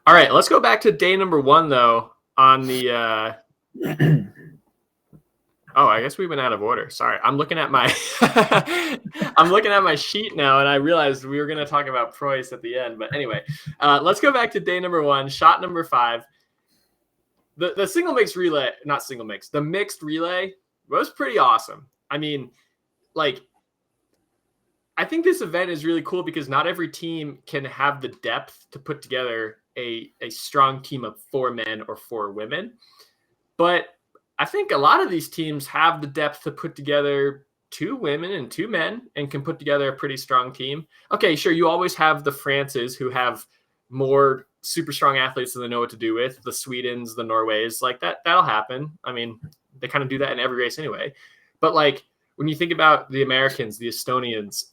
All right, let's go back to day number 1 though on the Oh, I guess we went out of order. Sorry. I'm looking at my sheet now, and I realized we were going to talk about Preuss at the end. But anyway, let's go back to day number 1, shot number 5. The single mixed relay, not single mix, the mixed relay was pretty awesome. I mean, like, I think this event is really cool because not every team can have the depth to put together a strong team of 4 men or 4 women. But I think a lot of these teams have the depth to put together 2 women and 2 men and can put together a pretty strong team. Okay, sure, you always have the Frances who have more super strong athletes than they know what to do with, the Swedens, the Norways, like that'll happen. I mean, they kind of do that in every race anyway. But like when you think about the Americans, the Estonians,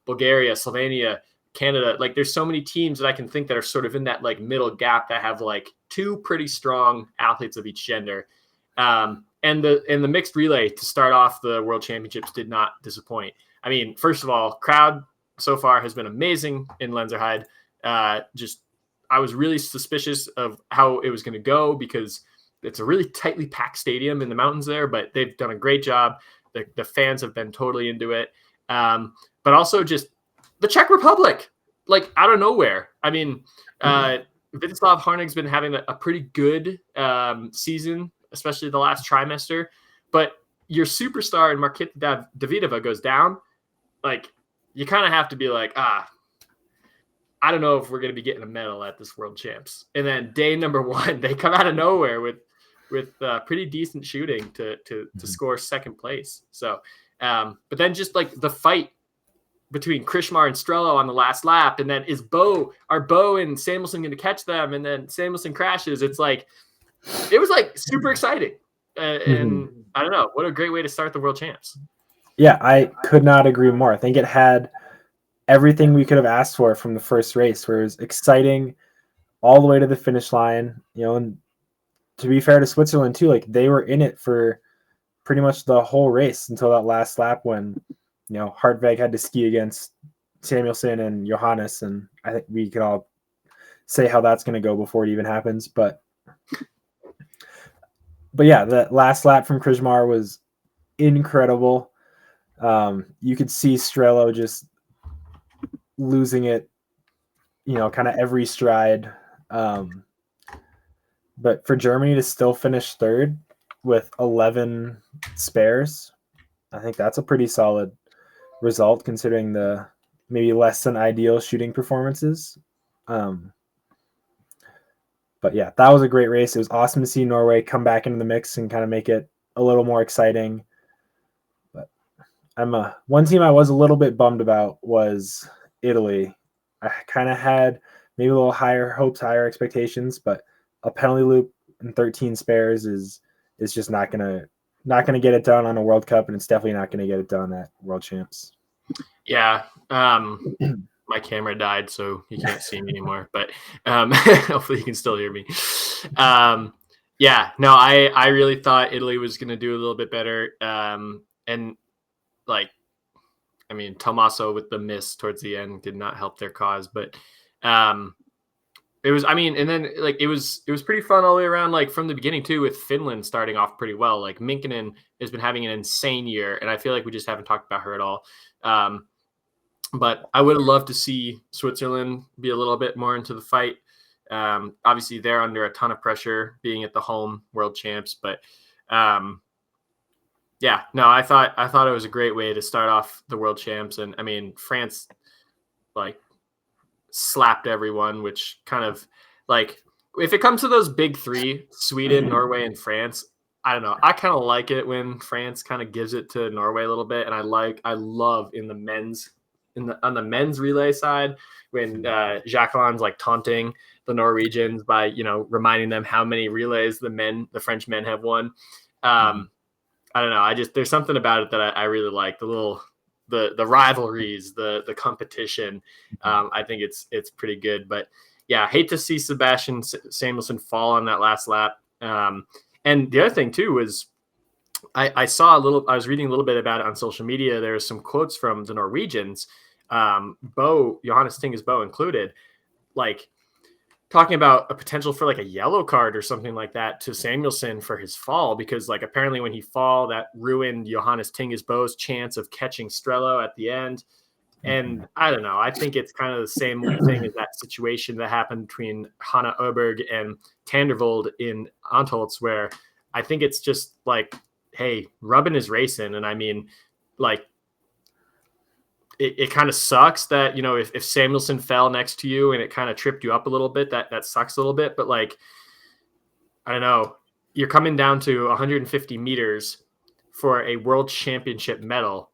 Bulgaria, Slovenia, Canada, like there's so many teams that I can think that are sort of in that like middle gap that have like 2 pretty strong athletes of each gender. And the mixed relay to start off the World Championships did not disappoint. I mean, first of all, crowd so far has been amazing in Lenzerheide. I was really suspicious of how it was going to go because it's a really tightly packed stadium in the mountains there, but they've done a great job. The fans have been totally into it. But also just the Czech Republic, like out of nowhere. I mean, Vítězslav Harnig's been having a pretty good season, especially the last trimester. But your superstar in Marketa Davidova goes down. Like, you kind of have to be like, I don't know if we're going to be getting a medal at this World Champs. And then day number 1, they come out of nowhere with pretty decent shooting to score second place. So, but then just like the fight between Krishmar and Strello on the last lap, and then are Bo and Samuelson going to catch them? And then Samuelson crashes. It was like super exciting. And I don't know, what a great way to start the World Champs. Yeah, I could not agree more. I think it had everything we could have asked for from the first race, where it was exciting all the way to the finish line, and to be fair to Switzerland too, like they were in it for pretty much the whole race until that last lap when, Hartweg had to ski against Samuelson and Johannes. And I think we can all say how that's going to go before it even happens. But yeah, that last lap from Krishmar was incredible. You could see Strello just losing it, kind of every stride. But for Germany to still finish third with 11 spares, I think that's a pretty solid result considering the maybe less than ideal shooting performances. But yeah, that was a great race. It was awesome to see Norway come back into the mix and kind of make it a little more exciting. But one team I was a little bit bummed about was Italy. I kind of had maybe a little higher hopes, higher expectations, but a penalty loop and 13 spares is just not gonna get it done on a World Cup, and it's definitely not gonna get it done at World Champs. Yeah, my camera died, so you can't see me anymore. But hopefully you can still hear me. Yeah, no, I really thought Italy was gonna do a little bit better, and like, I mean, Tommaso with the miss towards the end did not help their cause, but it was, I mean, and then like it was pretty fun all the way around, like from the beginning too, with Finland starting off pretty well. Like Minkkinen has been having an insane year, and I feel like we just haven't talked about her at all. But I would have loved to see Switzerland be a little bit more into the fight. Obviously, they're under a ton of pressure being at the home World Champs, but yeah, no, I thought it was a great way to start off the World Champs, and I mean, France like slapped everyone, which kind of like, if it comes to those big 3, Sweden, Norway, and France, I don't know. I kind of like it when France kind of gives it to Norway a little bit, and I love on the men's relay side when Jacqueline's like taunting the Norwegians by reminding them how many relays the French men have won. I don't know. There's something about it that I really like. The rivalries, the competition. I think it's pretty good. But yeah, I hate to see Sebastian Samuelson fall on that last lap. And the other thing too was I was reading a little bit about it on social media. There are some quotes from the Norwegians, Johannes Tingus Bo included, like talking about a potential for like a yellow card or something like that to Samuelson for his fall, because like apparently when he fall, that ruined Johannes Tingesbo's chance of catching Strello at the end. And I don't know. I think it's kind of the same thing as that situation that happened between Hanna Oberg and Tandervold in Antholz, where I think it's just like, hey, rubbing is racing. And I mean, like, it kind of sucks that, you know, if Samuelson fell next to you and it kind of tripped you up a little bit, that sucks a little bit. But like, I don't know, you're coming down to 150 meters for a world championship medal.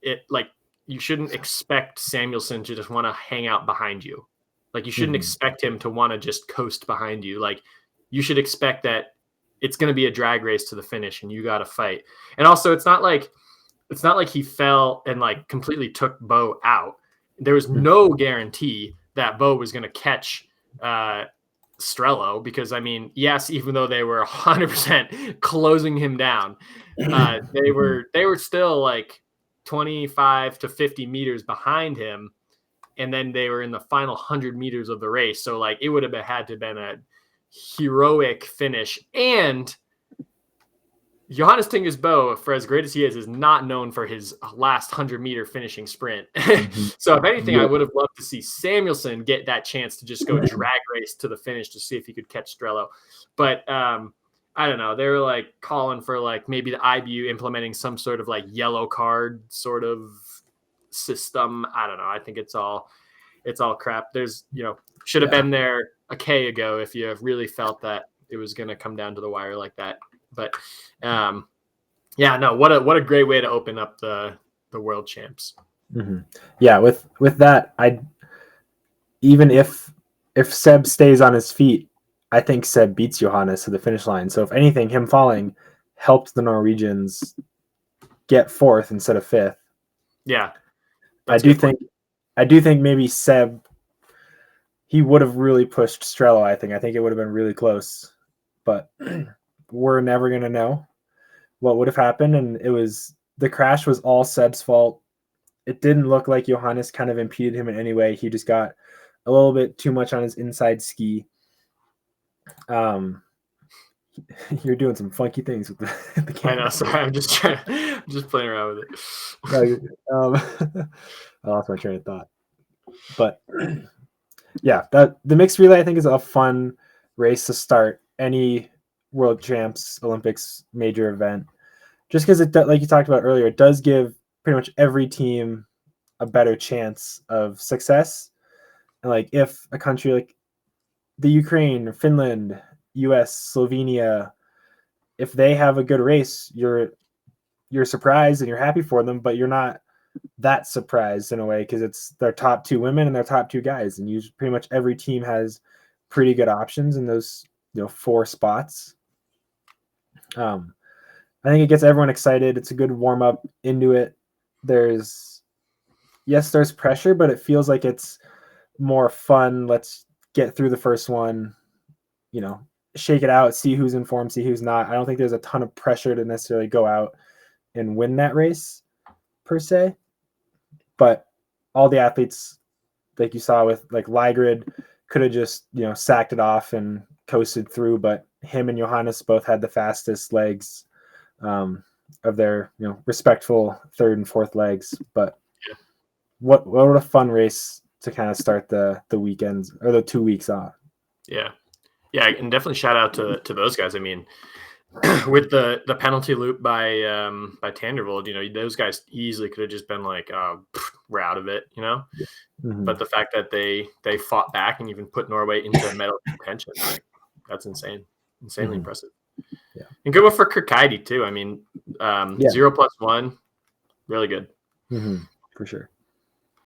It like, you shouldn't expect Samuelson to just want to hang out behind you. Like you shouldn't expect him to want to just coast behind you. Like you should expect that it's going to be a drag race to the finish and you got to fight. And also it's not like he fell and like completely took Bo out. There was no guarantee that Bo was going to catch Strello, because I mean, yes, even though they were 100% closing him down, they were still like 25 to 50 meters behind him. And then they were in the final 100 meters of the race. So like it would have had to have been a heroic finish. And Johannes Tingesbo, for as great as he is not known for his last 100-meter finishing sprint. So if anything, I would have loved to see Samuelson get that chance to just go drag race to the finish to see if he could catch Strello. But I don't know. They were like calling for like maybe the IBU implementing some sort of like yellow card sort of system. I don't know. I think it's all crap. There's, you know, should have been there a K ago if you really felt that it was going to come down to the wire like that. But what a great way to open up the world champs. Yeah, with that, even if Seb stays on his feet, I think Seb beats Johannes to the finish line. So if anything, him falling helped the Norwegians get fourth instead of fifth. Yeah, I do think maybe Seb, he would have really pushed Strello. I think it would have been really close, but we're never going to know what would have happened. And the crash was all Seb's fault. It didn't look like Johannes kind of impeded him in any way. He just got a little bit too much on his inside ski. You're doing some funky things with the camera. I know. Sorry, I'm just playing around with it. I lost my train of thought. But yeah, the mixed relay I think is a fun race to start any World Champs, Olympics major event, just because it, like you talked about earlier, it does give pretty much every team a better chance of success. And like if a country like the Ukraine, Finland, US, Slovenia, if they have a good race, you're surprised and you're happy for them, but you're not that surprised in a way because it's their top two women and their top two guys, and pretty much every team has pretty good options in those, you know, 4 spots. I think it gets everyone excited. It's a good warm up into it. There's pressure, but it feels like it's more fun. Let's get through the first one, you know, shake it out, see who's in form, see who's not. I don't think there's a ton of pressure to necessarily go out and win that race per se, but all the athletes, like you saw with like Ligrid, could have just, you know, sacked it off and coasted through, but him and Johannes both had the fastest legs of their, you know, respectful third and fourth legs. But what a fun race to kind of start the weekends or the 2 weeks off. Yeah, and definitely shout out to those guys. I mean, with the penalty loop by Tandervold, you know, those guys easily could have just been like, we're out of it, you know. But the fact that they fought back and even put Norway into medal contention, like, that's insanely impressive. Yeah, and good one for Kirkheide too. I mean, 0+1, really good. For sure.